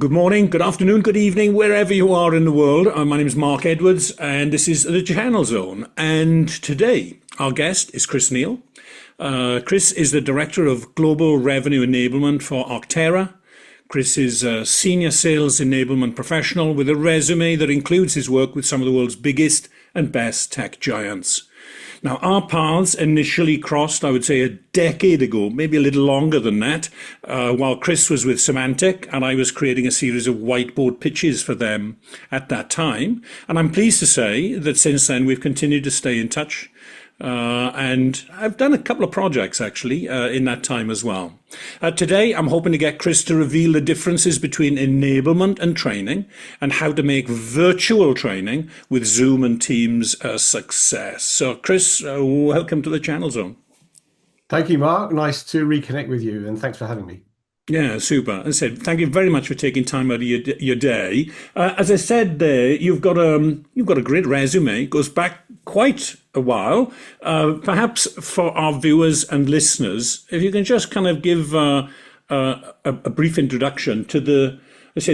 Good morning, good afternoon, good evening, wherever you are in the world. My name is Mark Edwards, and this is the Channel Zone. And today, our guest is Chris Neal. Chris is the Director of Global Revenue Enablement for Arctera. Chris is a senior sales enablement professional with a resume that includes his work with some of the world's biggest and best tech giants. Now, our paths initially crossed, I would say, a decade ago, maybe a little longer than that, while Chris was with Symantec and I was creating a series of whiteboard pitches for them at that time. And I'm pleased to say that since then we've continued to stay in touch. And I've done a couple of projects actually in that time as well. Today, I'm hoping to get Chris to reveal the differences between enablement and training and how to make virtual training with Zoom and Teams a success. So, Chris, welcome to the Channel Zone. Thank you, Mark. Nice to reconnect with you, and thanks for having me. Yeah, super. As I said, thank you very much for taking time out of your day. As I said there, you've got a great resume. It goes back quite a while. Perhaps for our viewers and listeners, if you can just kind of give a brief introduction to the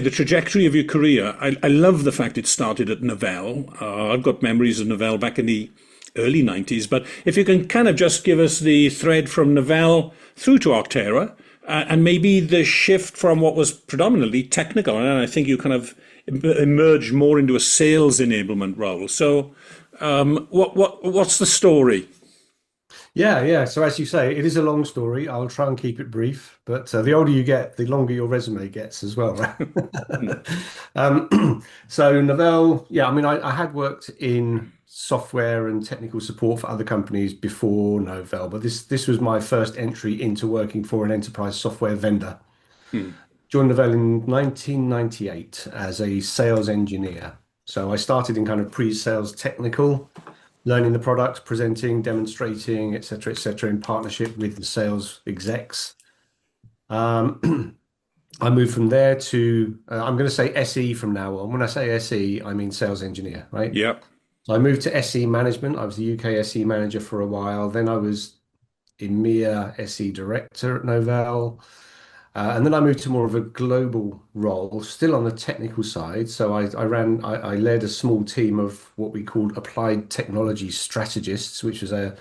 trajectory of your career. I love the fact it started at Novell. I've got memories of Novell back in the early 90s. But if you can kind of just give us the thread from Novell through to Arctera, and maybe the shift from what was predominantly technical, and I think you kind of emerged more into a sales enablement role. So, what's the story? Yeah. So as you say, it is a long story. I'll try and keep it brief, but the older you get, the longer your resume gets as well, right? So Novell, yeah, I mean, I had worked in software and technical support for other companies before Novell, but this was my first entry into working for an enterprise software vendor. Joined Novell in 1998 as a sales engineer. So I started in kind of pre-sales technical, learning the product, presenting, demonstrating, et cetera, in partnership with the sales execs. I moved from there to, I'm going to say SE from now on. When I say SE, I mean sales engineer, right? Yep. So I moved to SE management. I was the UK SE manager for a while. Then I was EMEA SE director at Novell. And then I moved to more of a global role, still on the technical side. So I led a small team of what we called applied technology strategists, which was a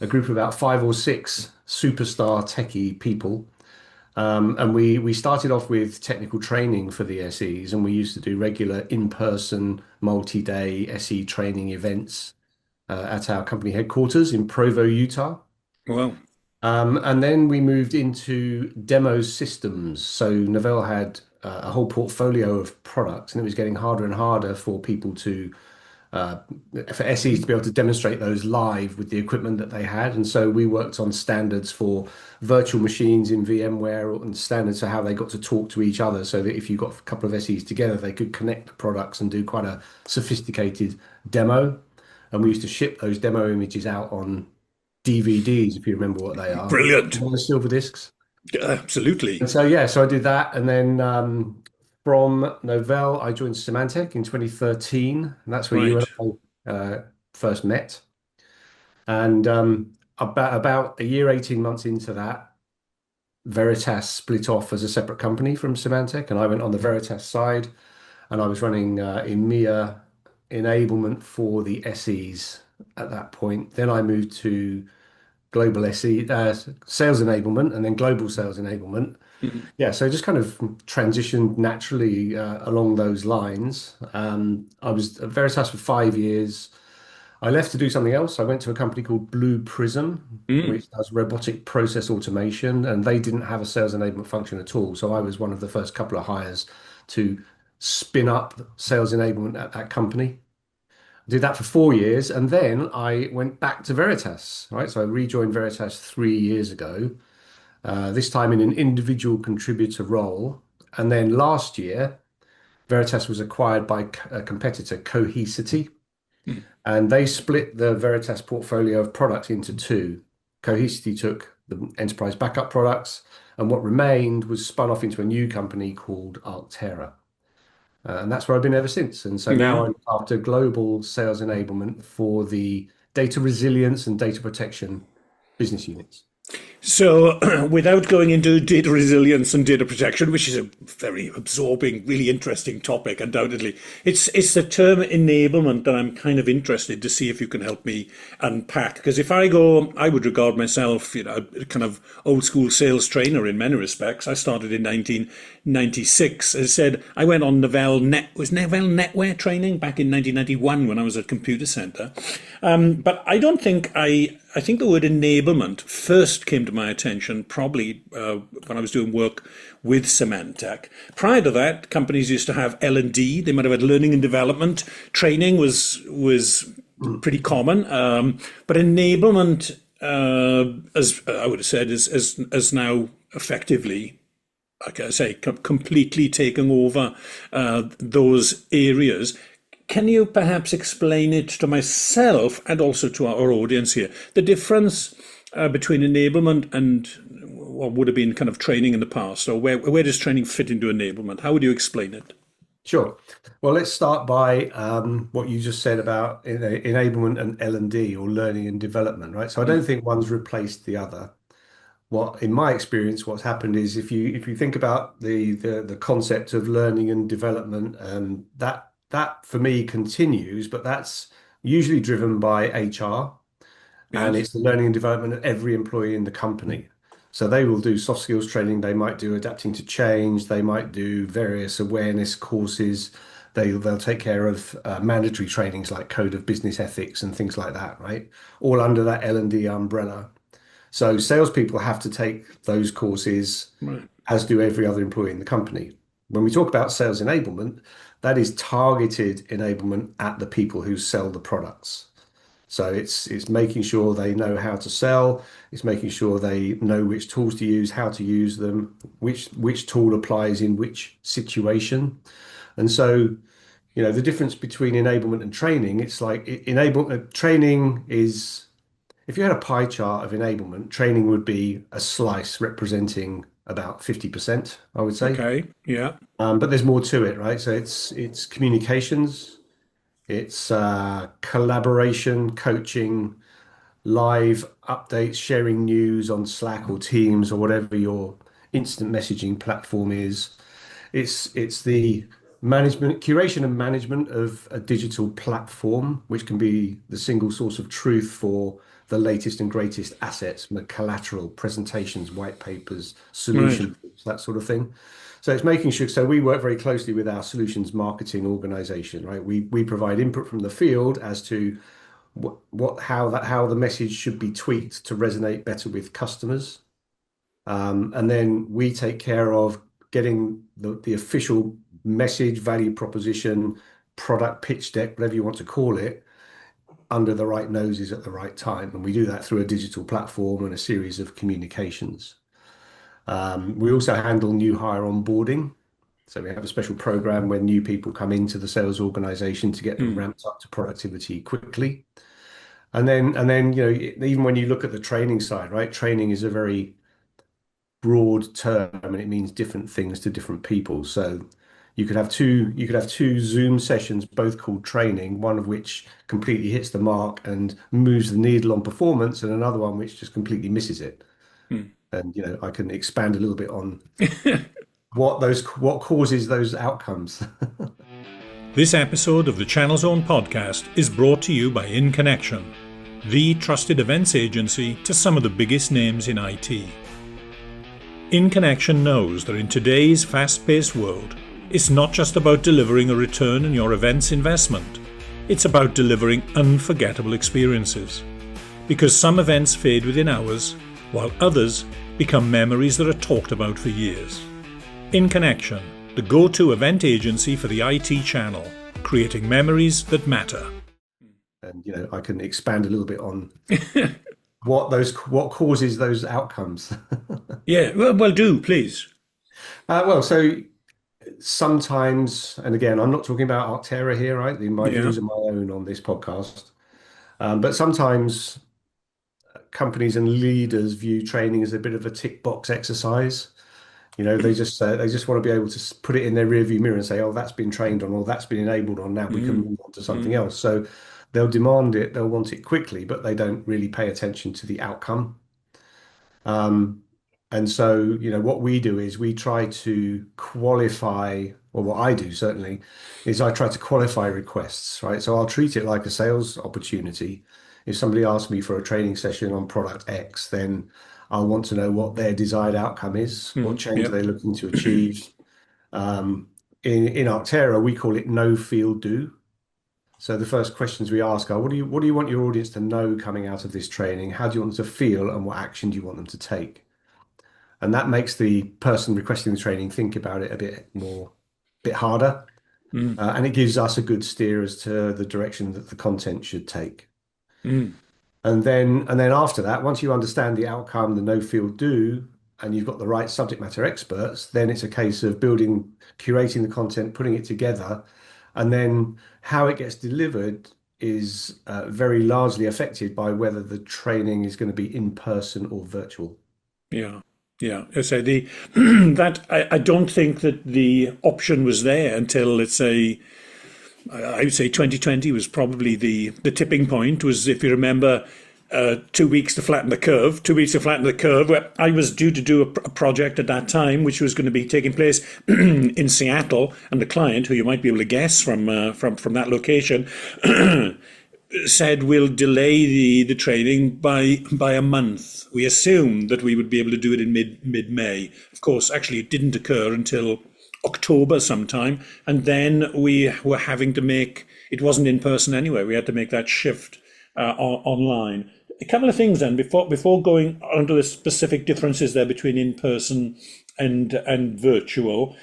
group of about 5 or 6 superstar techie people. And we started off with technical training for the SEs, and we used to do regular in-person, multi-day SE training events at our company headquarters in Provo, Utah. Well, And then we moved into demo systems. So Novell had a whole portfolio of products, and it was getting harder and harder for people for SEs to be able to demonstrate those live with the equipment that they had. And so we worked on standards for virtual machines in VMware and standards for how they got to talk to each other so that if you got a couple of SEs together, they could connect the products and do quite a sophisticated demo. And we used to ship those demo images out on DVDs, if you remember what they are. brilliant. On the silver discs. Absolutely. And so, yeah, so I did that. And then from Novell, I joined Symantec in 2013. And that's where you Right. and I first met. And about a year, 18 months into that, Veritas split off as a separate company from Symantec. And I went on the Veritas side, and I was running EMEA enablement for the SEs at that point. Then I moved to global SE sales enablement, and then global sales enablement. Mhm. Yeah, so just kind of transitioned naturally along those lines. I was at Veritas for 5 years. I left to do something else. I went to a company called Blue Prism, Mm. which does robotic process automation, and they didn't have a sales enablement function at all. So I was one of the first couple of hires to spin up sales enablement at that company. Did that for 4 years, and then I went back to Veritas, right? So I rejoined Veritas 3 years ago, this time in an individual contributor role. And then last year, Veritas was acquired by a competitor, Cohesity, Mm. and they split the Veritas portfolio of products into two. Cohesity took the enterprise backup products, and what remained was spun off into a new company called Arctera. And that's where I've been ever since. And so now Yeah. I'm after global sales enablement for the data resilience and data protection business units. So, without going into data resilience and data protection, which is a very absorbing, really interesting topic, undoubtedly, it's the term enablement that I'm kind of interested to see if you can help me unpack. Because if I go, I would regard myself, a kind of old school sales trainer in many respects. I started in 1996. As I said, I went on Novell NetWare training back in 1991 when I was at Computer Center. But I think the word enablement first came to my attention probably when I was doing work with Symantec. Prior to that, companies used to have L&D. They might have had learning and development. Training was pretty common, but enablement, as I would have said, is now effectively, like I say, completely taking over those areas. Can you perhaps explain it to myself and also to our audience here? The difference between enablement and what would have been kind of training in the past, or where does training fit into enablement? How would you explain it? Sure. Well, let's start by what you just said about enablement and L&D, or learning and development, right? So I don't think one's replaced the other. In my experience, what's happened is if you think about the concept of learning and development, that for me continues, but that's usually driven by HR, and Yes. it's the learning and development of every employee in the company. So they will do soft skills training, they might do adapting to change, they might do various awareness courses, they'll take care of mandatory trainings like code of business ethics and things like that, right? All under that L&D umbrella. So salespeople have to take those courses, Right. as do every other employee in the company. When we talk about sales enablement, that is targeted enablement at the people who sell the products. So it's making sure they know how to sell, it's making sure they know which tools to use, how to use them, which tool applies in which situation. And so, the difference between enablement and training, it's like enablement training is, if you had a pie chart of enablement, training would be a slice representing about 50%, I would say. Okay. Yeah. But there's more to it, right? So it's communications, it's collaboration, coaching, live updates, sharing news on Slack or Teams or whatever your instant messaging platform is. It's the management, curation and management of a digital platform, which can be the single source of truth for the latest and greatest assets, collateral, presentations, white papers, Right. solutions, that sort of thing. So it's making sure. So we work very closely with our solutions marketing organization, right? We provide input from the field as to how the message should be tweaked to resonate better with customers. And then we take care of getting the official message, value proposition, product pitch deck, whatever you want to call it, under the right noses at the right time. And we do that through a digital platform and a series of communications. We also handle new hire onboarding. So we have a special program when new people come into the sales organization to get them Hmm. ramped up to productivity quickly. And then, even when you look at the training side, right? Training is a very broad term and it means different things to different people. So you could have two Zoom sessions, both called training, one of which completely hits the mark and moves the needle on performance, and another one which just completely misses it. Hmm. And I can expand a little bit on what causes those outcomes. This episode of the Channel's Own podcast is brought to you by In Connection, the trusted events agency to some of the biggest names in IT. In Connection knows that in today's fast-paced world, it's not just about delivering a return on your events investment. It's about delivering unforgettable experiences. Because some events fade within hours, while others become memories that are talked about for years. In Connection, the go-to event agency for the IT channel, creating memories that matter. And I can expand a little bit on what causes those outcomes. Yeah, well, do please. So sometimes, and again, I'm not talking about Arctera here, right? My Yeah. views are my own on this podcast. But sometimes companies and leaders view training as a bit of a tick box exercise. They just want to be able to put it in their rearview mirror and say, "Oh, that's been trained on, or that's been enabled on. Now we can Mm, move on to something mm, else." So they'll demand it, they'll want it quickly, but they don't really pay attention to the outcome. And so, what we do is we try to qualify, or what I do certainly, is I try to qualify requests, right? So I'll treat it like a sales opportunity. If somebody asks me for a training session on product X, then I'll want to know what their desired outcome is, what change are Yep. they looking to achieve. In Arctera, we call it know, feel, do. So the first questions we ask are, what do you want your audience to know coming out of this training? How do you want them to feel, and what action do you want them to take? And that makes the person requesting the training think about it a bit harder, Mm, and it gives us a good steer as to the direction that the content should take. mm, And then after that, once you understand the outcome, the no feel do, and you've got the right subject matter experts, then it's a case of curating the content, putting it together, and then how it gets delivered is very largely affected by whether the training is going to be in person or virtual. yeah. Yeah. I say the that I don't think that the option was there until, let's say, I would say 2020 was probably the tipping point. Was, if you remember, 2 weeks to flatten the curve. 2 weeks to flatten the curve. Where I was due to do a project at that time, which was going to be taking place in Seattle, and the client, who you might be able to guess from that location, said we'll delay the training by a month. We assumed that we would be able to do it in mid May. Of course, actually, it didn't occur until October sometime, and then we were having to make it wasn't in person anyway. We had to make that shift online. A couple of things then before going on to the specific differences there between in person and virtual.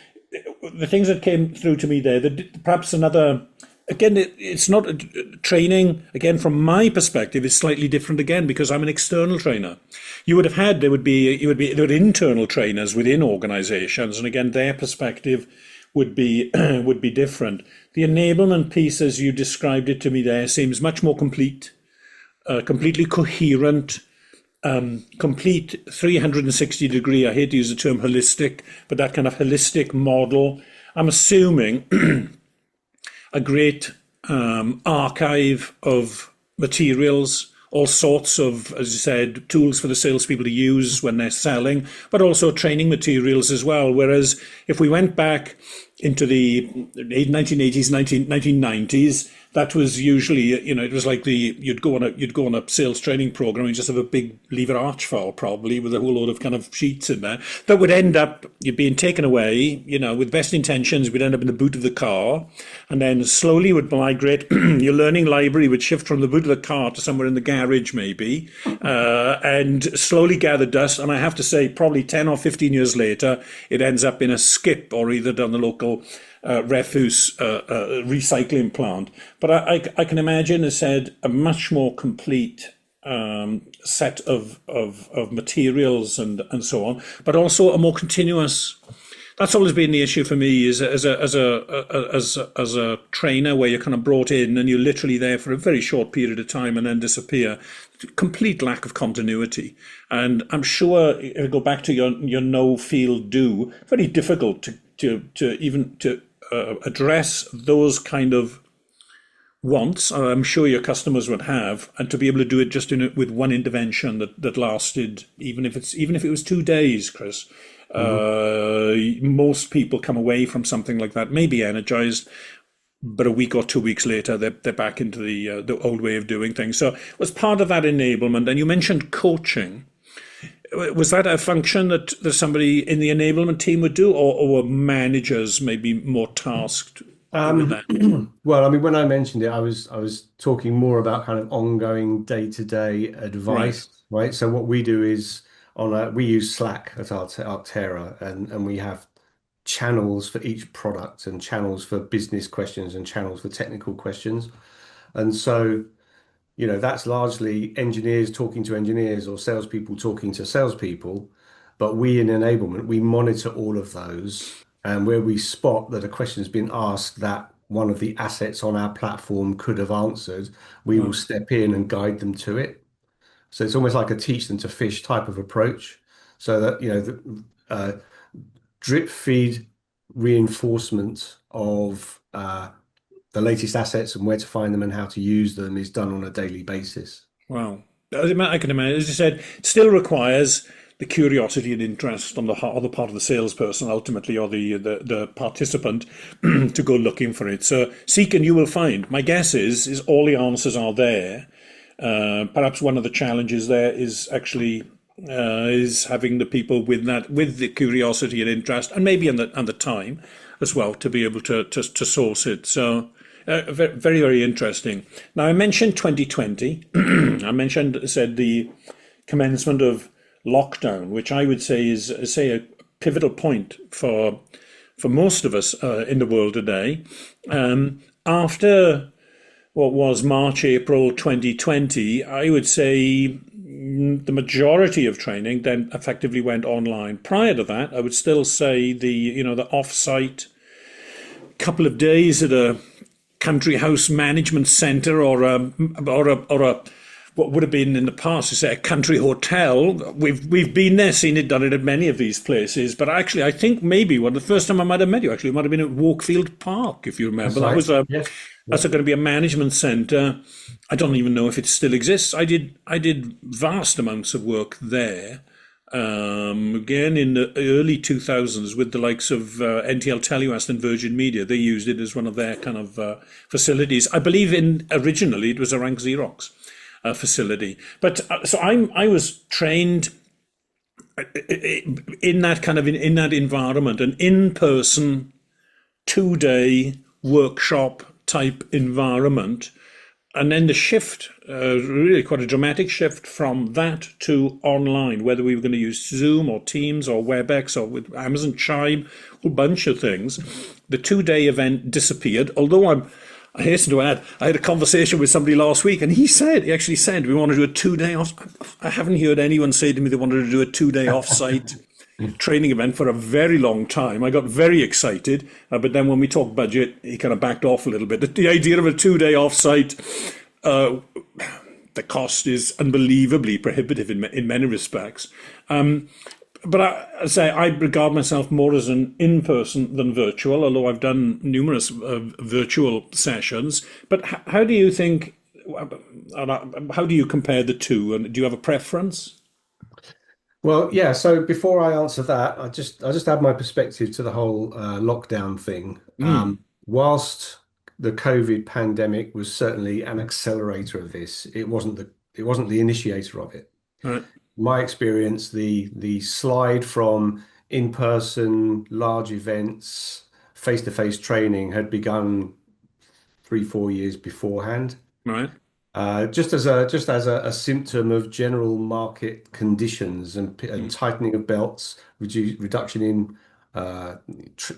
The things that came through to me there, that perhaps another. Again, it's not training. Again, from my perspective, is slightly different again because I'm an external trainer. There would be internal trainers within organisations, and again, their perspective would be would be different. The enablement piece, as you described it to me there, seems much more complete, completely coherent, complete 360-degree. I hate to use the term holistic, but that kind of holistic model. I'm assuming a great archive of materials, all sorts of, as you said, tools for the salespeople to use when they're selling, but also training materials as well. Whereas if we went back into the 1980s, 1990s, that was usually, it was like you'd go on a sales training program and just have a big lever arch file probably with a whole load of kind of sheets in there that would end up you'd being taken away, with best intentions. We'd end up in the boot of the car, and then slowly would migrate. Your learning library would shift from the boot of the car to somewhere in the garage maybe, and slowly gather dust. And I have to say, probably 10 or 15 years later, it ends up in a skip or either down the local refuse recycling plant. But I can imagine, as said, a much more complete set of materials and so on, but also a more continuous. That's always been the issue for me, is as a trainer, where you're kind of brought in and you're literally there for a very short period of time and then disappear. Complete lack of continuity. And I'm sure, if you go back to your no feel do, very difficult to address those kind of wants. I'm sure your customers would have, and to be able to do it just with one intervention that lasted, even if it was 2 days, Chris. Mhm. Most people come away from something like that, maybe energized, but a week or 2 weeks later, they're back into the old way of doing things. So it was part of that enablement. And you mentioned coaching. Was that a function that somebody in the enablement team would do, or were managers maybe more tasked with that? Well, I mean, when I mentioned it, I was talking more about kind of ongoing day-to-day Right. advice, right? So what we do is we use Slack at Arctera, and we have channels for each product, and channels for business questions, and channels for technical questions. And so, that's largely engineers talking to engineers or salespeople talking to salespeople. But we in enablement, we monitor all of those. And where we spot that a question has been asked that one of the assets on our platform could have answered, we will Wow. step in and guide them to it. So it's almost like a teach them to fish type of approach. So that, drip feed reinforcement of the latest assets and where to find them and how to use them is done on a daily basis. Wow. I can imagine. As you said, it still requires the curiosity and interest on the other part of the salesperson, ultimately, or the participant, to go looking for it. So seek and you will find. My guess is all the answers are there. Perhaps one of the challenges there is actually is having the people with the curiosity and interest, and maybe and the time as well, to be able to source it. So very, very interesting. Now, I mentioned 2020. Said the commencement of lockdown, which I would say is a pivotal point for most of us in the world today. After what was March, April 2020, I would say the majority of training then effectively went online. Prior to that, I would still say the off-site couple of days at a country house management centre or a what would have been in the past, to say, a country hotel. We've been there, seen it, done it at many of these places. But actually, I think maybe the first time I might have met you, actually, it might have been at Walkfield Park, if you remember. That's That right. was Yes. that's going to be a management centre. I don't even know if it still exists. I did vast amounts of work there. Again, in the early 2000s, with the likes of NTL Telewest and Virgin Media, they used it as one of their kind of facilities. I believe originally it was a Rank Xerox facility. But so I was trained in that kind of in that environment, an in-person 2-day workshop type environment. And then the shift, really quite a dramatic shift from that to online, whether we were going to use Zoom or Teams or WebEx or with Amazon Chime, a whole bunch of things. The 2-day event disappeared, although I hasten to add, I had a conversation with somebody last week, and he actually said, we want to do a 2-day off. I haven't heard anyone say to me they wanted to do a 2-day off-site training event for a very long time. I got very excited, but then when we talked budget, he kind of backed off a little bit. The idea of a 2-day off-site, the cost is unbelievably prohibitive in many respects. But I regard myself more as an in-person than virtual, although I've done numerous virtual sessions. But how do you think, how do you compare the two? And do you have a preference? Well, yeah. So before I answer that, I just add my perspective to the whole lockdown thing. Mm, Whilst the COVID pandemic was certainly an accelerator of this, it wasn't the initiator of it. right, My experience, the slide from in-person large events, face-to-face training had begun 3, 4 years beforehand. right, Just as a symptom of general market conditions and tightening of belts, reduction in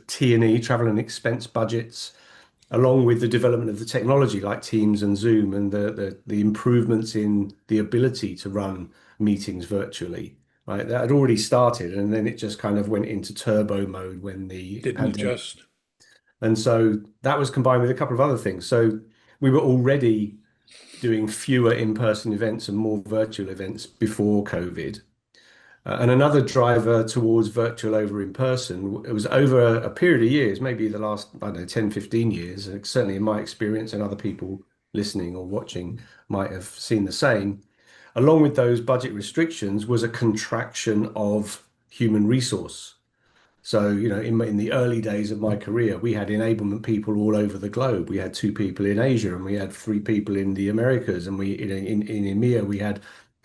T&E, travel and expense budgets, along with the development of the technology like Teams and Zoom and the improvements in the ability to run meetings virtually, right? That had already started, and then it just kind of went into turbo mode when the didn't pandemic. just. And so that was combined with a couple of other things. So we were already doing fewer in-person events and more virtual events before COVID. And another driver towards virtual over in person, it was over a period of years, maybe the last, I don't know, 10, 15 years, and certainly in my experience and other people listening or watching might have seen the same. Along with those budget restrictions was a contraction of human resource. So, in the early days of my career, we had enablement people all over the globe. We had 2 people in Asia, and we had 3 people in the Americas, and in EMEA we had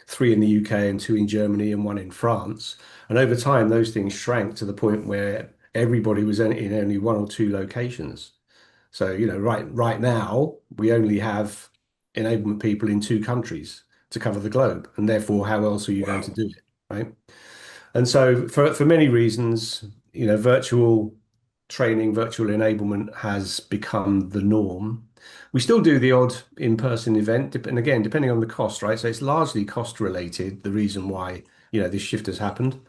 3 in the UK and 2 in Germany and 1 in France. And over time, those things shrank to the point where everybody was in only 1 or 2 locations. So, right now we only have enablement people in 2 countries to cover the globe, and therefore, how else are you going to Wow. do it, right? And so, for many reasons, virtual training, virtual enablement has become the norm. We still do the odd in-person event, and again, depending on the cost, right? So it's largely cost related, the reason why, this shift has happened.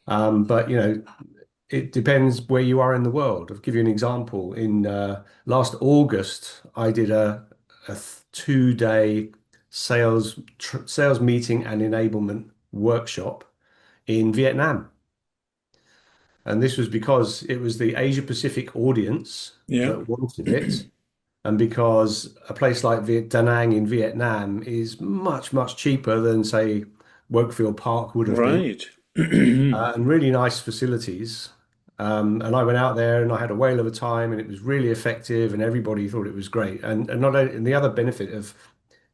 But, it depends where you are in the world. I'll give you an example. In last August, I did a 2-day sales meeting and enablement workshop in Vietnam. And this was because it was the Asia Pacific audience Yeah. that wanted it. And because a place like Da Nang in Vietnam is much, much cheaper than, say, Wokefield Park would have been, Right. Mm. and really nice facilities. And I went out there and I had a whale of a time, and it was really effective, and everybody thought it was great. And not only, and the other benefit of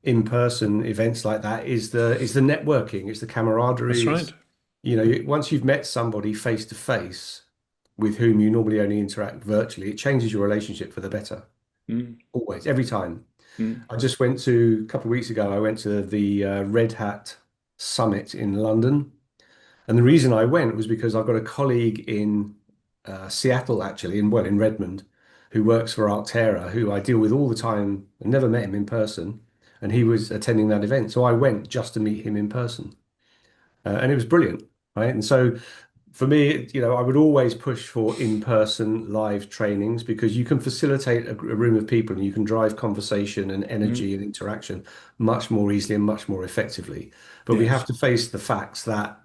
in-person events like that is the networking, it's the That's camaraderie, right. it's once you've met somebody face to face with whom you normally only interact virtually, it changes your relationship for the better. Mm. Always, every time. Mm. I just went to, a couple of weeks ago, I went to the Red Hat Summit in London. And the reason I went was because I've got a colleague in Seattle, actually, in Redmond, who works for Arctera, who I deal with all the time. I never met him in person, and he was attending that event. So I went just to meet him in person, and it was brilliant, right? And so for me, I would always push for in-person live trainings because you can facilitate a room of people and you can drive conversation and Mm. energy and interaction much more easily and much more effectively. But we have Yes. to face the facts that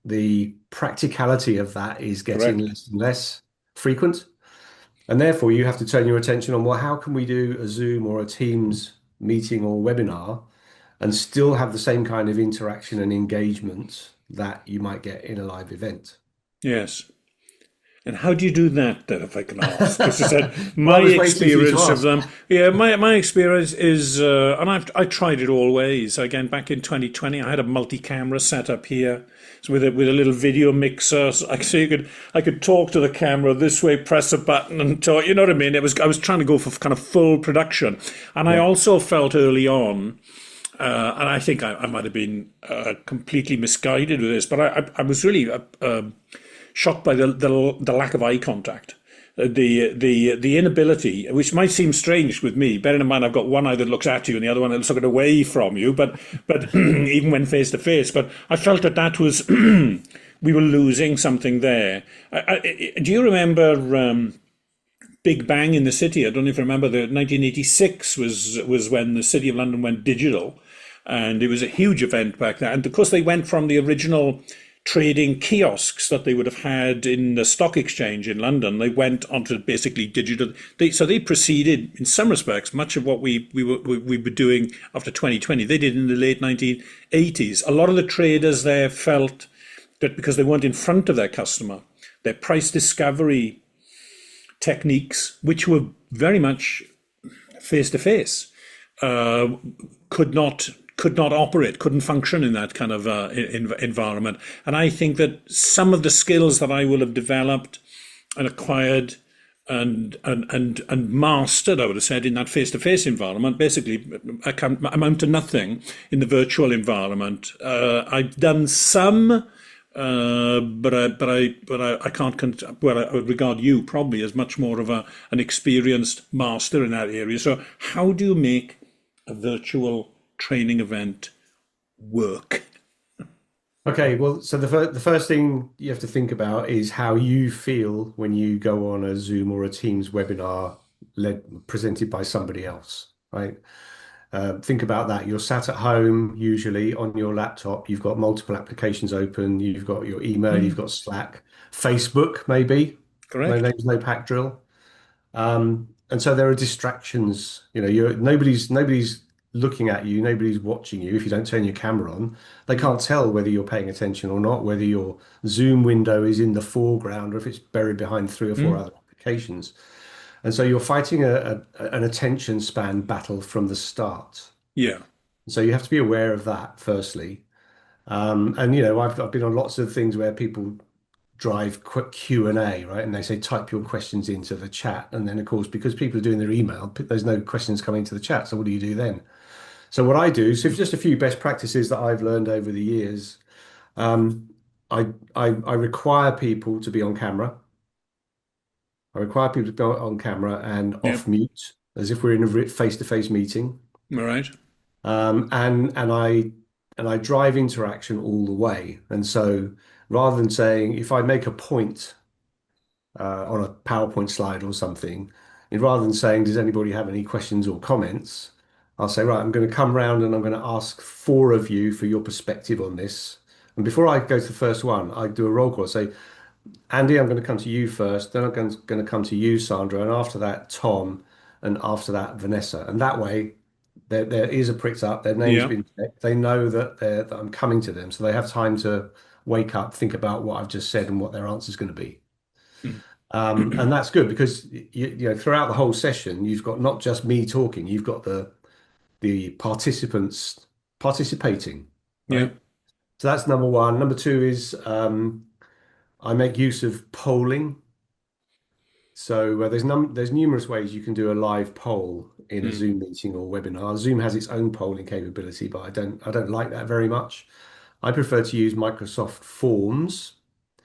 the practicality of that is getting Correct. less and less frequent. And therefore, you have to turn your attention on, well, how can we do a Zoom or a Teams meeting or webinar and still have the same kind of interaction and engagement that you might get in a live event? Yes. And how do you do that, then, if I can ask? Because I said Well, my I was waiting for you to experience of ask. them, yeah, my experience is, and I tried it all ways. Again, back in 2020, I had a multi-camera setup here, so with a little video mixer, so I could talk to the camera this way, press a button, and talk. You know what I mean? I was trying to go for kind of full production, and I Yeah. also felt early on. And I think I might have been completely misguided with this, but I was really shocked by the lack of eye contact, the inability, which might seem strange with me. Bearing in mind, I've got one eye that looks at you and the other one that's looking away from you. But even when face to face, but I felt that was we were losing something there. Do you remember? Big Bang in the City. I don't know if you remember, the 1986 was when the City of London went digital, and it was a huge event back then. And of course, they went from the original trading kiosks that they would have had in the stock exchange in London. They went onto basically digital. So they proceeded in some respects much of what we were doing after 2020. They did in the late 1980s. A lot of the traders there felt that because they weren't in front of their customer, their price discovery techniques, which were very much face to face, could not operate, couldn't function in that kind of environment. And I think that some of the skills that I will have developed and acquired and mastered, I would have said, in that face to face environment, basically amount to nothing in the virtual environment. I've done some. But I can't. Well, I would regard you probably as much more of an experienced master in that area. So, how do you make a virtual training event work? Okay, well, so the first thing you have to think about is how you feel when you go on a Zoom or a Teams webinar presented by somebody else, right? Think about that. You're sat at home, usually on your laptop. You've got multiple applications open. You've got your email, you've got Slack, Facebook, maybe. No Correct. names, no pack drill. And so there are distractions. Nobody's looking at you, nobody's watching you. If you don't turn your camera on, they Mm. can't tell whether you're paying attention or not, whether your Zoom window is in the foreground or if it's buried behind three or four Mm. other applications. And so you're fighting an attention span battle from the start. Yeah. So you have to be aware of that, firstly. And I've been on lots of things where people drive quick Q&A, right? And they say type your questions into the chat. And then of course, because people are doing their email, there's no questions coming to the chat. So what do you do then? So what I do, so just a few best practices that I've learned over the years. Um, I require people to be on camera. I require people to be on camera and Yeah. off mute, as if we're in a face-to-face meeting. All right. And I drive interaction all the way. And so rather than saying if I make a point on a PowerPoint slide or something, and rather than saying does anybody have any questions or comments, I'll say right, I'm going to come round and I'm going to ask four of you for your perspective on this. And before I go to the first one, I do a roll call. I say, Andy, I'm going to come to you first. Then I'm going to come to you, Sandra, and after that, Tom, and after that, Vanessa. And that way, their ears are pricked up, their name's Yeah. been checked, they know that I'm coming to them, so they have time to wake up, think about what I've just said and what their answer is going to be. And that's good because throughout the whole session, you've got not just me talking, you've got the participants participating, Yeah. right? So that's number one. Number two is I make use of polling. So there's numerous ways you can do a live poll in a Mm. Zoom meeting or webinar. Zoom has its own polling capability, but I don't like that very much. I prefer to use Microsoft Forms.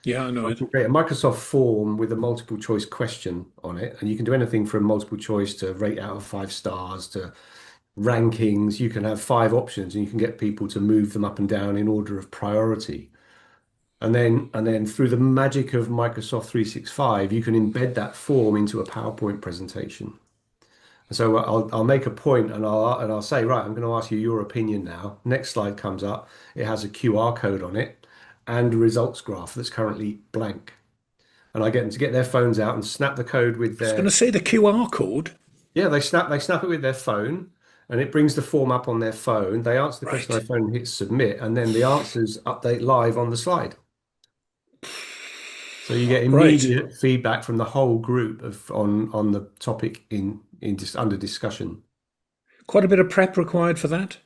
Yeah, I know So I it. can create a Microsoft form with a multiple choice question on it, and you can do anything from multiple choice to rate out of 5 stars to rankings. You can have 5 options, and you can get people to move them up and down in order of priority. And then through the magic of Microsoft 365, you can embed that form into a PowerPoint presentation. And so I'll make a point and I'll say, right, I'm going to ask you your opinion now. Next slide comes up. It has a QR code on it and a results graph that's currently blank. And I get them to get their phones out and snap the code with I was going to their say the QR code. yeah, they snap it with their phone and it brings the form up on their phone. They answer the question on Right. their phone and hit submit, and then the answers update live on the slide. So you get Right. immediate feedback from the whole group on the topic in just under discussion. Quite a bit of prep required for that.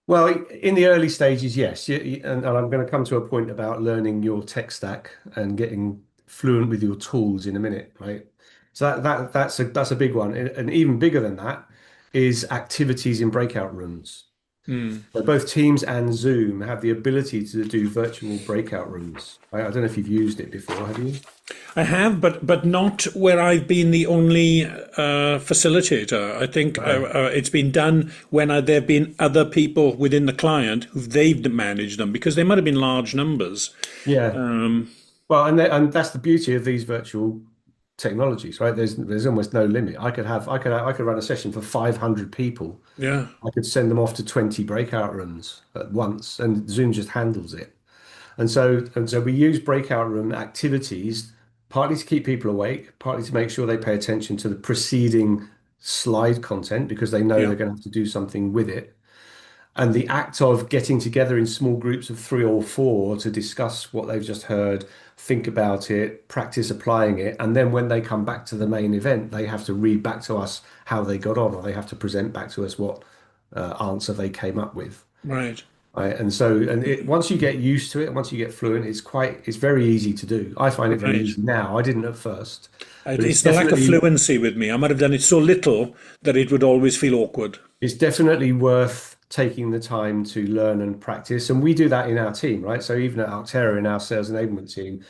Well, in the early stages, yes, and I'm going to come to a point about learning your tech stack and getting fluent with your tools in a minute, right? So that's a big one, and even bigger than that is activities in breakout rooms. Mm. So both Teams and Zoom have the ability to do virtual breakout rooms. I don't know if you've used it before, have you? I have, but not where I've been the only facilitator. I think Right. it's been done when there've been other people within the client who they've managed them because they might have been large numbers. Yeah. Um, Well, and that's the beauty of these virtual technologies, right? There's almost no limit. I could run a session for 500 people. yeah, I could send them off to 20 breakout rooms at once, and Zoom just handles it. And so we use breakout room activities partly to keep people awake, partly to make sure they pay attention to the preceding slide content because they know yeah, they're going to have to do something with it. And the act of getting together in small groups of 3 or 4 to discuss what they've just heard, think about it, practice applying it, and then when they come back to the main event, they have to read back to us how they got on, or they have to present back to us what answer they came up with. right, Right? Once you get used to it, once you get fluent, it's very easy to do. I find it very right. easy now. I didn't at first, but It's the lack of fluency with me. I might have done it so little that it would always feel awkward. it's definitely worth taking the time to learn and practice. And we do that in our team, right? So even at Arctera in our sales enablement team,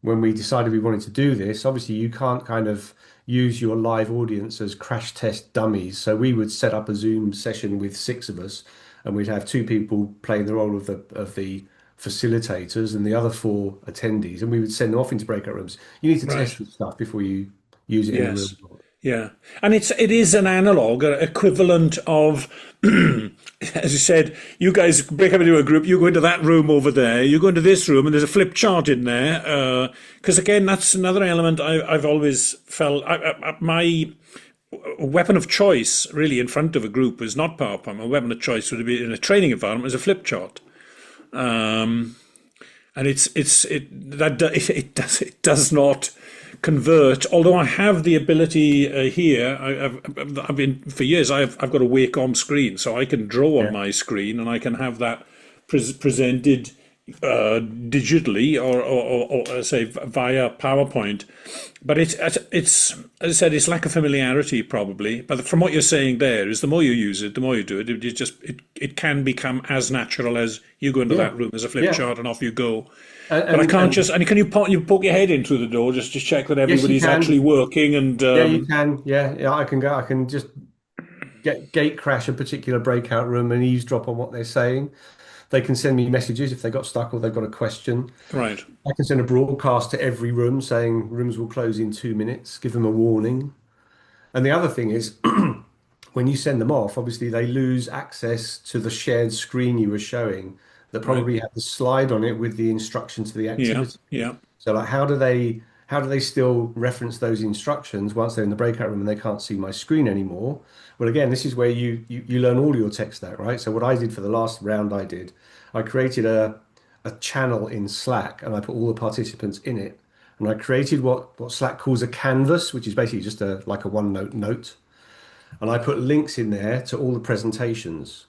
when we decided we wanted to do this, obviously you can't kind of use your live audience as crash test dummies. So we would set up a Zoom session with 6 of us, and we'd have 2 people playing the role of the facilitators and the other 4 attendees, and we would send them off into breakout rooms. You need to Right. test this stuff before you use it in the real Yes. world. Yeah, and it is an analog, equivalent of, as you said, you guys break up into a group. You go into that room over there. You go into this room, and there's a flip chart in there. Because again, that's another element I've always felt. My weapon of choice, really, in front of a group is not PowerPoint. My weapon of choice would be in a training environment is a flip chart. Um, and it does not convert. Although I have the ability here, I've been for years. I've got a Wacom screen, so I can draw on Yeah. my screen and I can have that presented digitally or say via PowerPoint. But it's as I said, it's lack of familiarity probably. But from what you're saying there is the more you use it, the more you do it, it can become as natural as you go into Yeah. that room. There's a flip Yeah. chart and off you go. And, But I and, can't and just. And can you poke your head in through the door just to check that yes, you everybody's actually can. working? And Yeah, you can. Yeah, yeah, I can go. I can just get gate crash a particular breakout room and eavesdrop on what they're saying. They can send me messages if they got stuck or they've got a question. right, I can send a broadcast to every room saying rooms will close in 2 minutes, give them a warning. And the other thing is, when you send them off, obviously they lose access to the shared screen you were showing that right, probably had the slide on it with the instruction to the yeah, activity. yeah, So like how do they still reference those instructions once they're in the breakout room and they can't see my screen anymore? Well, again, this is where you learn all your tech stack, right? So what I did for the last round I created a channel in Slack and I put all the participants in it. And I created what Slack calls a canvas, which is basically just a like a OneNote note. And I put links in there to all the presentations.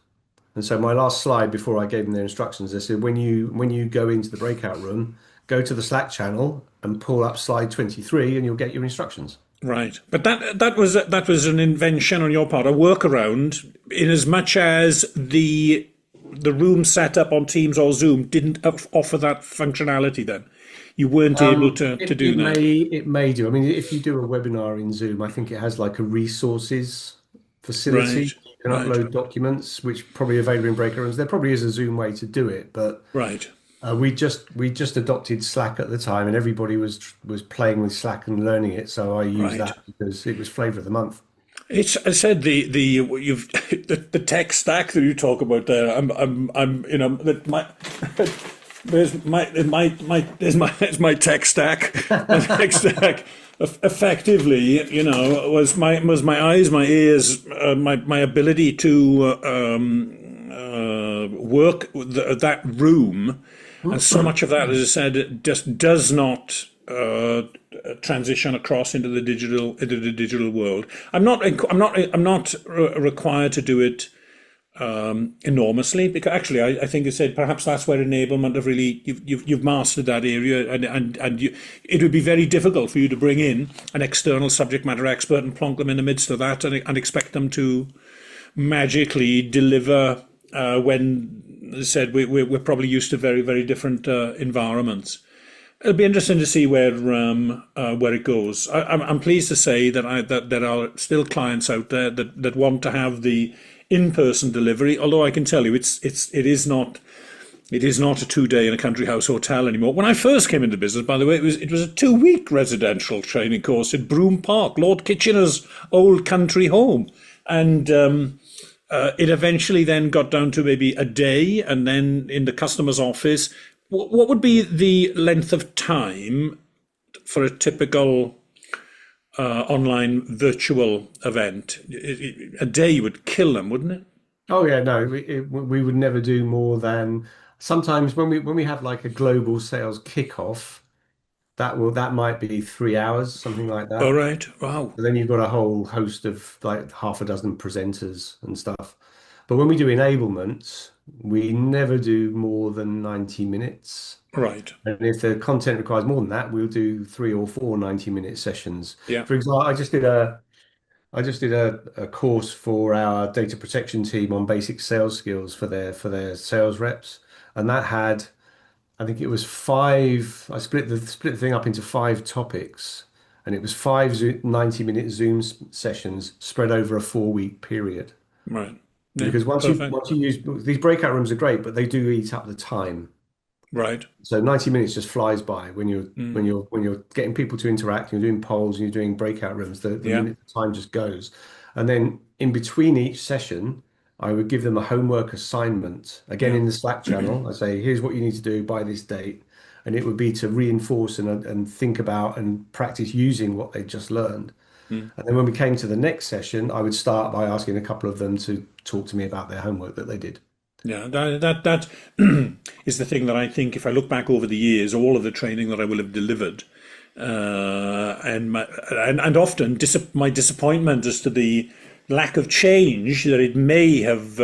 And so my last slide before I gave them their instructions, I said, when you go into the breakout room, go to the Slack channel and pull up slide 23 and you'll get your instructions. Right, but that was an invention on your part, a workaround, in as much as the room set up on Teams or Zoom didn't offer that functionality. Then you weren't able to do that. It may do. I mean, if you do a webinar in Zoom, I think it has like a resources Right, facility. You can right, upload documents, which probably available in breakout rooms. There probably is a Zoom way to do it, but right. we just adopted Slack at the time, and everybody was playing with Slack and learning it. So I used Right. that because it was flavor of the month. It's I said the you've the tech stack that you talk about there. I'm that my there's my tech stack. My tech stack effectively, was my eyes, my ears, my ability to work that room, and so much of that, as I said, just does not transition across into the digital world. I'm not required to do it enormously, because actually I think you said perhaps that's where enablement have really you've mastered that area, and it would be very difficult for you to bring in an external subject matter expert and plonk them in the midst of that and expect them to magically deliver when, as I said, we're probably used to very, very different environments. It'll be interesting to see where it goes. I'm pleased to say that there are still clients out there that want to have the in-person delivery. Although I can tell you, it is not a 2 day in a country house hotel anymore. When I first came into business, by the way, it was a 2 week residential training course in Broome Park, Lord Kitchener's old country home, and it eventually then got down to maybe a day, and then in the customer's office. What would be the length of time for a typical online virtual event? A day would kill them, wouldn't it? Oh yeah, no, we would never do more than sometimes when we have like a global sales kickoff, that might be 3 hours, something like All that. right. Wow. But then you've got a whole host of like half a dozen presenters and stuff. But when we do enablements, we never do more than 90 minutes. Right. And if the content requires more than that, we'll do three or four 90-minute sessions. Yeah. For example, I just did a course for our data protection team on basic sales skills for their sales reps, and that had, I think it was five. I split the thing up into five topics, and it was 90-minute Zoom sessions spread over a 4 week period. Right. Yeah. Because once you Perfect. once you use these breakout rooms are great, but they do eat up the time. Right. So 90 minutes just flies by when you're when Mm. you're when you're getting people to interact, you're doing polls, and you're doing breakout rooms, the Yeah. minute the time just goes. And then in between each session, I would give them a homework assignment. Again Yeah. in the Slack channel, I say, here's what you need to do by this date. And it would be to reinforce and think about and practice using what they just learned. Mm. And then when we came to the next session, I would start by asking a couple of them to talk to me about their homework that they did. Yeah, that is the thing that I think, if I look back over the years, all of the training that I will have delivered, and often my disappointment as to the lack of change that it may have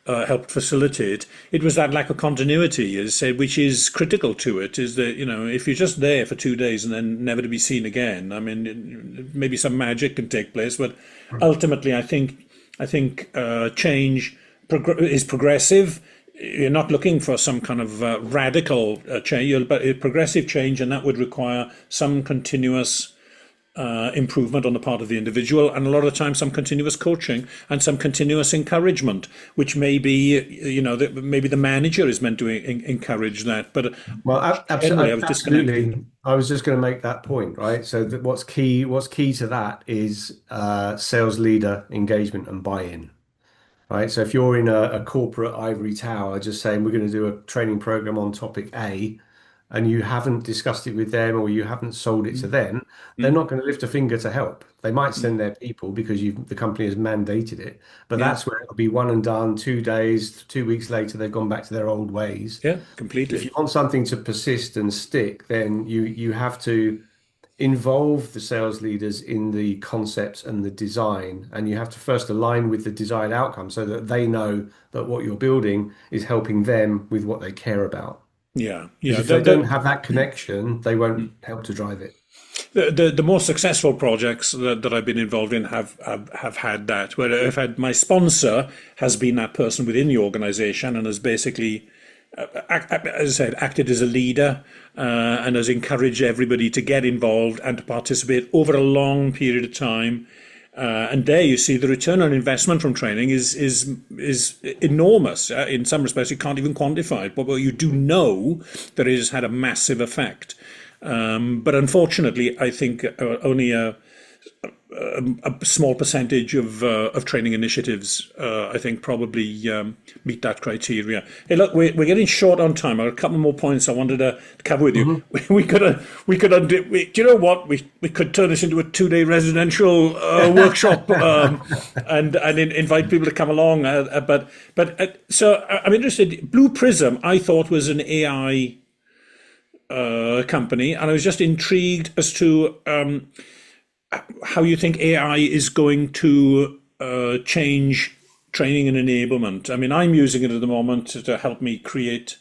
helped facilitate. It was that lack of continuity, as I said, which is critical to it. Is that, if you're just there for 2 days and then never to be seen again, I mean, maybe some magic can take place, but ultimately, I think change is progressive. You're not looking for some kind of radical change, but a progressive change, and that would require some continuous improvement on the part of the individual, and a lot of times some continuous coaching and some continuous encouragement, which maybe the manager is meant to encourage that. But Well, generally, I was disconnected. absolutely. I was just going to make that point, right? So what's key to that is sales leader engagement and buy-in, right? So if you're in a corporate ivory tower, just saying we're going to do a training program on topic A, and you haven't discussed it with them or you haven't sold it to Mm, them, they're mm, not going to lift a finger to help. They might mm. send their people because the company has mandated it, but Yeah, that's where it'll be one and done, 2 days, 2 weeks later, they've gone back to their old ways. yeah, If you completely. want something to persist and stick, then you have to involve the sales leaders in the concepts and the design, and you have to first align with the desired outcome so that they know that what you're building is helping them with what they care about. Yeah, Because yeah. if they don't have that connection, they won't help to drive it. The more successful projects that I've been involved in have had that, where I've had my sponsor has been that person within the organization and has basically, as I said, acted as a leader and has encouraged everybody to get involved and to participate over a long period of time. And there you see the return on investment from training is enormous. In some respects, you can't even quantify it, but you do know that it has had a massive effect. But unfortunately, I think only a small percentage of training initiatives, I think, probably meet that criteria. Hey, look, we're getting short on time. I have a couple more points I wanted to cover with you. Mhm. We could undo. Do you know what? We could turn this into a 2 day residential workshop and invite people to come along. So I'm interested. Blue Prism, I thought was an AI company, and I was just intrigued as to how you think AI is going to change training and enablement. I mean, I'm using it at the moment to help me create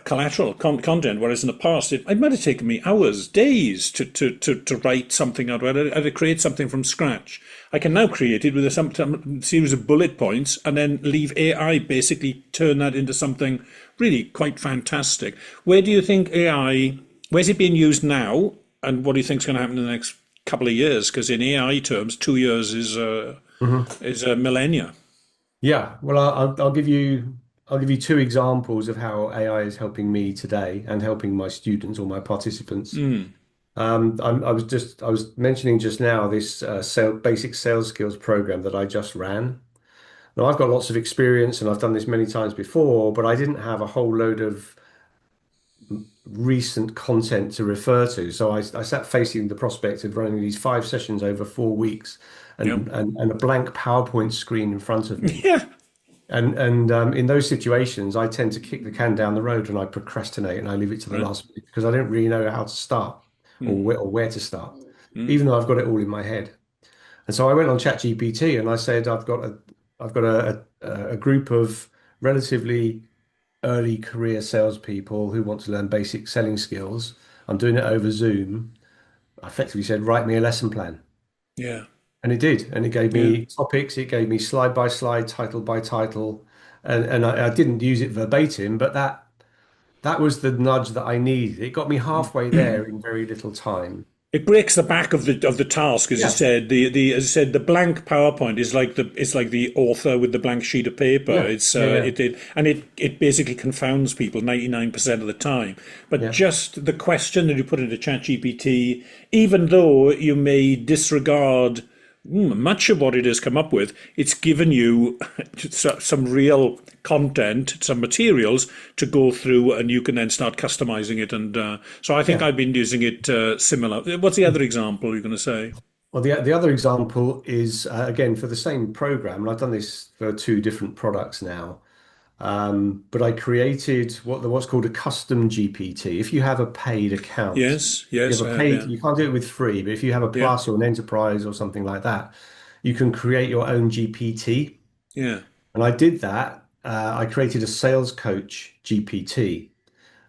collateral content, whereas in the past it might have taken me hours, days to write something out, or to create something from scratch. I can now create it with some series of bullet points and then leave AI basically turn that into something really quite fantastic. Where do you think AI, where's it being used now, and what do you think is going to happen in the next couple of years? Because in AI terms, 2 years Mhm. is a millennia. Yeah, well, I'll give you two examples of how AI is helping me today and helping my students or my participants. Mm, I was mentioning just now this basic sales skills program that I just ran. Now I've got lots of experience and I've done this many times before, but I didn't have a whole load of recent content to refer to. So I sat facing the prospect of running these 5 sessions over 4 weeks yeah. and a blank PowerPoint screen in front of me. Yeah. And in those situations, I tend to kick the can down the road and I procrastinate and I leave it to the Right. last minute because I don't really know how to start Mm, or where to start, mm, even though I've got it all in my head. And so I went on ChatGPT and I said, I've got a group of relatively early career salespeople who want to learn basic selling skills. I'm doing it over Zoom. I effectively said, write me a lesson plan. yeah. And it did. And it gave Yeah. me topics, it gave me slide by slide, title by title. And I didn't use it verbatim, but that was the nudge that I needed. It got me halfway there in very little time. It breaks the back of the task, as you Yeah, said. The as I said, the blank PowerPoint is like the author with the blank sheet of paper. yeah, It's yeah, yeah, it basically confounds people 99% of the time. But yeah. just the question that you put into ChatGPT, even though you may disregard much of what it has come up with, it's given you some real content, some materials to go through, and you can then start customizing it. And so I think Yeah. I've been using it similar. What's the other example you're going to say? Well, the other example is again for the same program, and I've done this for two different products now. But I created what's called a custom GPT. If you have a paid account, Yes, you yes, have I a have. paid, Yeah, you can't do it with free, but if you have a yeah, plus or an enterprise or something like that, you can create your own GPT. yeah. And I did that. I created a sales coach GPT.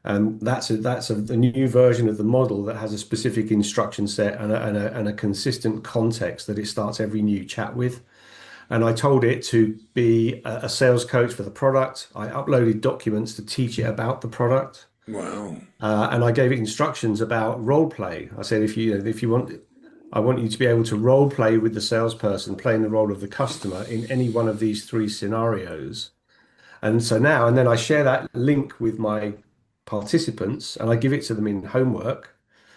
And that's a new version of the model that has a specific instruction set and a consistent context that it starts every new chat with. And I told it to be a sales coach for the product. I uploaded documents to teach it about the product. Wow. And I gave it instructions about role play. I said, if you want, I want you to be able to role play with the salesperson, playing the role of the customer in any one of these three scenarios. And then I share that link with my participants and I give it to them in homework.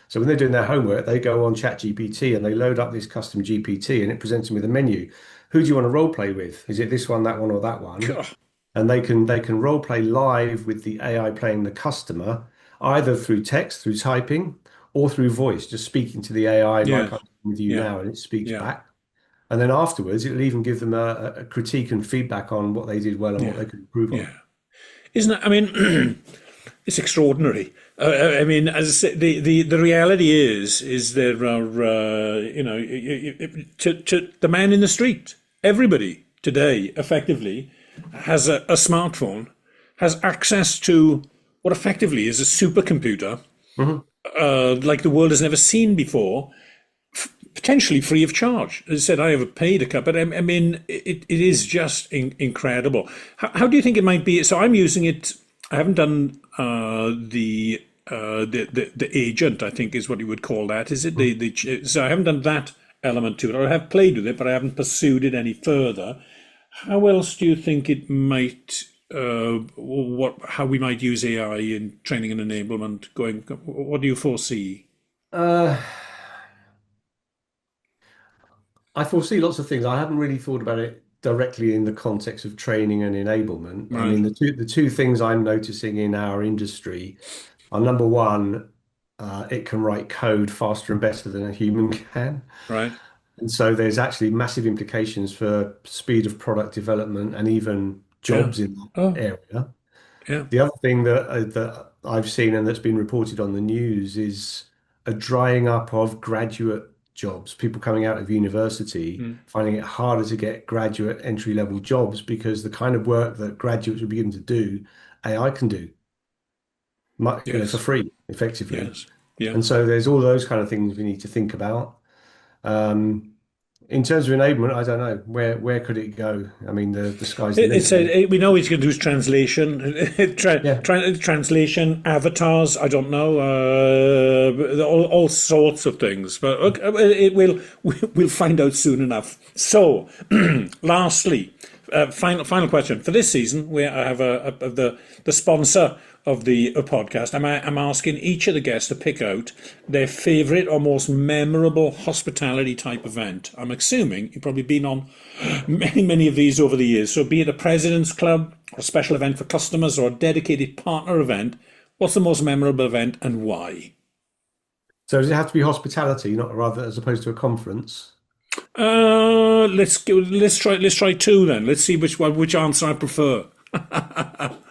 So when they're doing their homework, they go on ChatGPT and they load up this custom GPT and it presents them with a menu. Who do you want to role play with? Is it this one, that one, or that one? God. And they can role play live with the AI playing the customer. either through text, through typing, or through voice, just speaking to the AI like Yes. I'm doing with you Yeah. now, and it speaks Yeah. back. And then afterwards, it'll even give them a critique and feedback on what they did well and what Yeah. they could improve on. Yeah. Isn't it? I mean, it's extraordinary. I mean, as I say, the reality is there are to the man in the street, everybody today effectively has a smartphone, has access to what effectively is a supercomputer, Mhm. like the world has never seen before, potentially free of charge. As I said, I have paid a cut, but I mean, it is just incredible. How do you think it might be? So I'm using it. I haven't done the agent, I think is what you would call that. Is it so I haven't done that element to it, or I have played with it, but I haven't pursued it any further. How else do you think it might? How we might use AI in training and enablement going? What do you foresee? Uh, I foresee lots of things. I haven't really thought about it directly in the context of training and enablement. I Right, mean, the two things I'm noticing in our industry are number one, it can write code faster and better than a human can. right. And so there's actually massive implications for speed of product development and even Yeah. jobs in that Oh, area. yeah. The other thing that I've seen and that's been reported on the news is a drying up of graduate jobs. People coming out of university Mm. finding it harder to get graduate entry level jobs because the kind of work that graduates will begin to do, AI can do, for Yes. free, effectively. Yes. Yeah. And so there's all those kind of things we need to think about. Um, in terms of enablement, I don't know where could it go. I mean, the sky's the It's limit, really. we know he's going to do his translation, Yeah. translation, avatars. I don't know, all sorts of things. But okay, it will we'll find out soon enough. So, lastly, final question for this season. Where I have the sponsor of the podcast. I'm asking each of the guests to pick out their favourite or most memorable hospitality type event. I'm assuming you've probably been on many of these over the years. So, be it a President's Club, or a special event for customers, or a dedicated partner event, what's the most memorable event and why? So does it have to be hospitality, not rather as opposed to a conference? Let's try two then. Let's see which answer I prefer.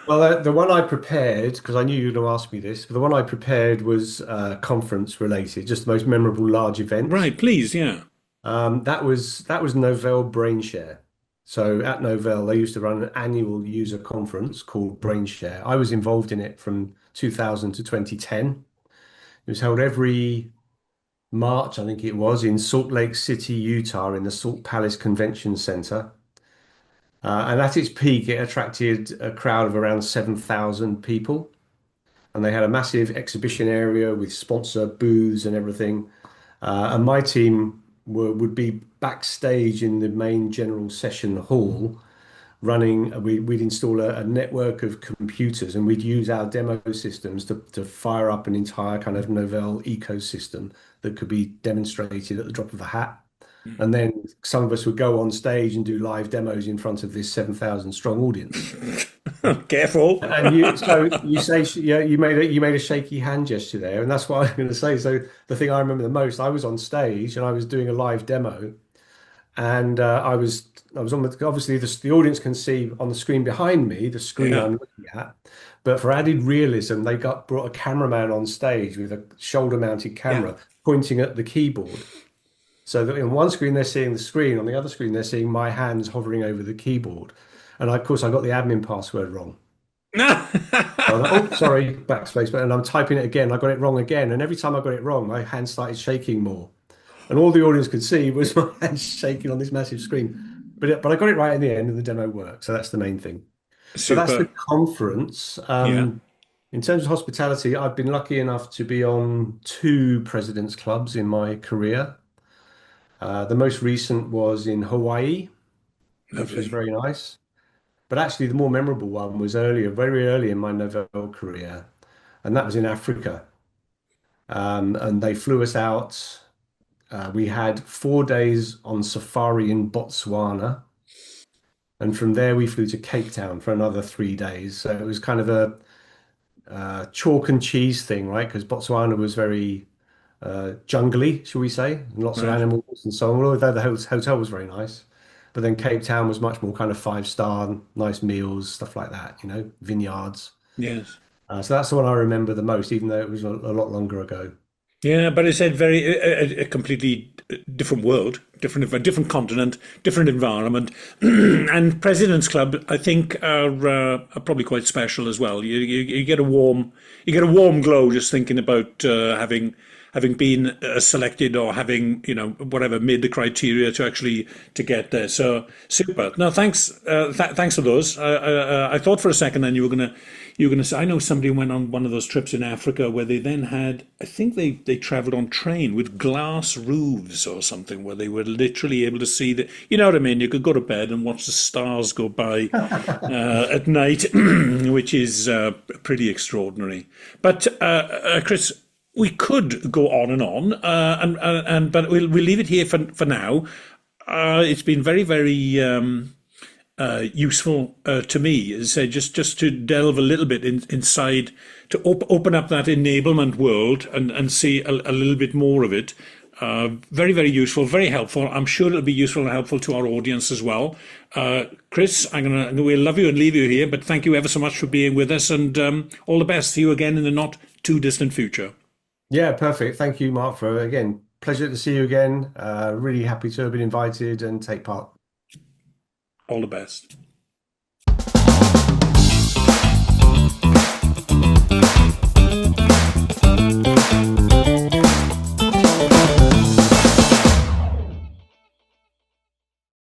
Well, the one I prepared, because I knew you were going to ask me this, but the one I prepared was conference related, just the most memorable large event. Right, please, yeah. That was Novell BrainShare. So at Novell, they used to run an annual user conference called BrainShare. I was involved in it from 2000 to 2010. It was held every March, I think it was, in Salt Lake City, Utah, in the Salt Palace Convention Center. And at its peak, it attracted a crowd of around 7,000 people. And they had a massive exhibition area with sponsor booths and everything. And my team would be backstage in the main general session hall running. We'd install a network of computers and we'd use our demo systems to fire up an entire kind of Novell ecosystem that could be demonstrated at the drop of a hat. And then some of us would go on stage and do live demos in front of this 7,000 strong audience. Careful. And you say, yeah, you made a shaky hand gesture there, and that's what I'm going to say. So the thing I remember the most, I was on stage and I was doing a live demo, and I was on the, obviously the audience can see on the screen behind me the screen Yeah, I'm looking at, but for added realism, they brought a cameraman on stage with a shoulder-mounted yeah. camera pointing at the keyboard. So that in one screen they're seeing the screen, on the other screen they're seeing my hands hovering over the keyboard. And of course I got the admin password wrong. I was like, oh, sorry, backspace, but and I'm typing it again. I got it wrong again. And every time I got it wrong, my hand started shaking more. And all the audience could see was my hand shaking on this massive screen. But I got it right in the end and the demo worked. So that's the main thing. So that's the Super. conference. Yeah, In terms of hospitality, I've been lucky enough to be on two President's Clubs in my career. The most recent was in Hawaii, which was lovely. very nice. But actually, the more memorable one was earlier, very early in my Novell career, and that was in Africa. And they flew us out. We had 4 days on safari in Botswana, and from there we flew to Cape Town for another 3 days. So it was kind of chalk and cheese thing, right? Because Botswana was very jungly, shall we say, and lots of Right. animals and so on. Although the hotel was very nice, but then Cape Town was much more kind of five-star, nice meals, stuff like that. Vineyards. Yes. So that's the one I remember the most, even though it was a lot longer ago. Yeah, but it's a completely different world, a different continent, different environment, and President's Club, I think, are probably quite special as well. You get a warm glow just thinking about having been selected or having whatever made the criteria to actually to get there. So super. No, thanks, thanks for those. I thought for a second then you were gonna say, I know somebody went on one of those trips in Africa where they then had, I think they traveled on train with glass roofs or something, where they were literally able to see the, you know what I mean? You could go to bed and watch the stars go by at night, which is pretty extraordinary. But Chris, we could go on and on, and but we'll leave it here for now. It's been very, very useful to me, as I say, just to delve a little bit inside, to open up that enablement world and see a little bit more of it. Very, very useful, very helpful. I'm sure it'll be useful and helpful to our audience as well. Chris, we'll love you and leave you here, but thank you ever so much for being with us, and all the best to you again in the not too distant future. Yeah, perfect. Thank you, Mark, for again, pleasure to see you again. Really happy to have been invited and take part. All the best.